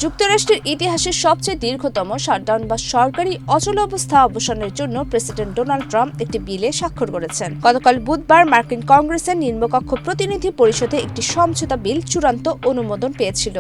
যুক্তরাষ্ট্রের ইতিহাসের সবচেয়ে দীর্ঘতম শাটডাউন বা সরকারি অচলাবস্থা অবসানের জন্য প্রেসিডেন্ট ডোনাল্ড ট্রাম্প একটি বিলে স্বাক্ষর করেছেন। গতকাল বুধবার মার্কিন কংগ্রেসের নিম্নকক্ষ প্রতিনিধি পরিষদে একটি সমঝোতা বিল চূড়ান্ত অনুমোদন পেয়েছিল।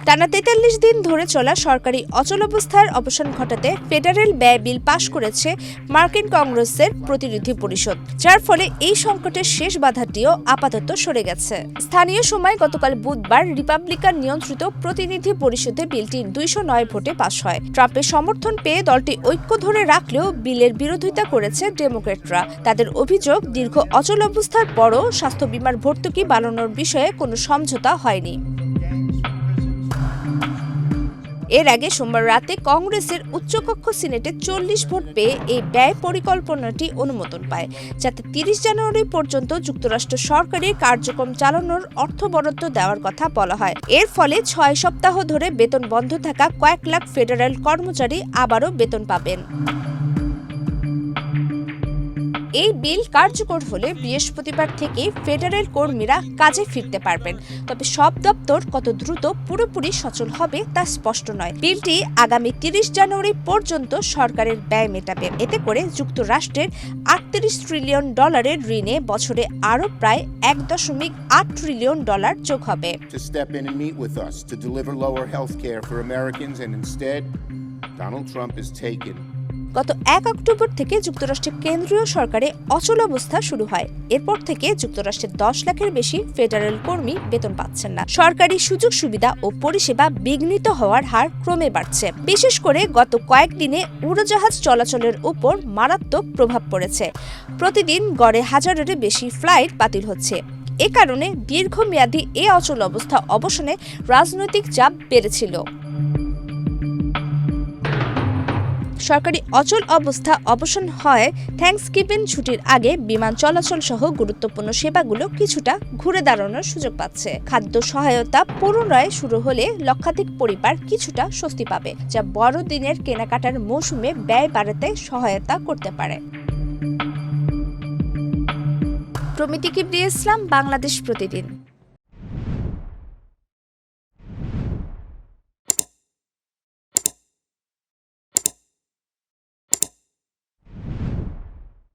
টানা ৪৩ দিন ধরে চলা সরকারি অচলাবস্থার অবসান ঘটাতে ফেডারেল ব্যয় বিল পাশ করেছে মার্কিন কংগ্রেসের প্রতিনিধি পরিষদ, যার ফলে এই সংকটের শেষ বাধাটিও আপাতত সরে গেছে। স্থানীয় সময় গতকাল বুধবার রিপাবলিকান নিয়ন্ত্রিত প্রতিনিধি পরিষদে বিলটি ২০৯ ভোটে পাশ হয়। ট্রাম্পের সমর্থন পেয়ে দলটি ঐক্য ধরে রাখলেও বিলের বিরোধিতা করেছে ডেমোক্র্যাটরা। তাদের অভিযোগ, দীর্ঘ অচলাবস্থার পরও স্বাস্থ্য বীমার ভর্তুকি বাড়ানোর বিষয়ে কোনো সমঝোতা হয়নি। এর আগে সোমবার রাতে কংগ্রেসের উচ্চকক্ষ সিনেটে ৪০ ভোট পেয়ে এই ব্যয় পরিকল্পনাটি অনুমোদন পায়, যাতে ৩০ জানুয়ারি পর্যন্ত যুক্তরাষ্ট্র সরকারের কার্যক্রম চালানোর অর্থ বরাদ্দ দেওয়ার কথা বলা হয়। এর ফলে ৬ সপ্তাহ ধরে বেতন বন্ধ থাকা কয়েক লাখ ফেডারেল কর্মচারী আবারও বেতন পাবেন। এই বিল কার্যকর হলে বৃহস্পতিবার থেকে ফেডারেল কর্মীরা কাজে ফিরতে পারবেন, তবে সব দপ্তর কত দ্রুত পুরোপুরি সচল হবে তা স্পষ্ট নয়। বিলটি আগামী ৩০ জানুয়ারি পর্যন্ত সরকারের ব্যয় মেটাবে। এতে করে যুক্তরাষ্ট্রের $৩৮ ট্রিলিয়ন ঋণে বছরে আরও প্রায় $১.৮ ট্রিলিয়ন যোগ হবে। গত ১ অক্টোবর থেকে যুক্তরাষ্ট্রের কেন্দ্রীয় সরকারে অচলাবস্থা শুরু হয়। এরপর থেকে যুক্তরাষ্ট্রের ১০ লাখের বেশি ফেডারেল কর্মী বেতন পাচ্ছেন না। সরকারি সুযোগ সুবিধা ও পরিষেবা বিঘ্নিত হওয়ার হার ক্রমে বাড়ছে। বিশেষ করে গত কয়েকদিনে উড়োজাহাজ চলাচলের উপর মারাত্মক প্রভাব পড়েছে। প্রতিদিন গড়ে হাজারেরও বেশি ফ্লাইট বাতিল হচ্ছে। এ কারণে দীর্ঘমেয়াদী এ অচলাবস্থা অবসানে রাজনৈতিক চাপ বেড়েছিল। সরকারি অচল অবস্থা অবসান হয় থ্যাঙ্কসগিভিং ছুটির আগে বিমান চলাচল সহ গুরুত্বপূর্ণ সেবাগুলো কিছুটা ঘুরে দাঁড়ানোর সুযোগ পাচ্ছে। খাদ্য সহায়তা পুনরায় শুরু হলে লক্ষাধিক পরিবার কিছুটা স্বস্তি পাবে, যা বড়দিনের কেনাকাটার মৌসুমে ব্যয় বাড়াতে সহায়তা করতে পারে। প্রমিতি কিবরিয়া ইসলাম, বাংলাদেশ প্রতিদিন।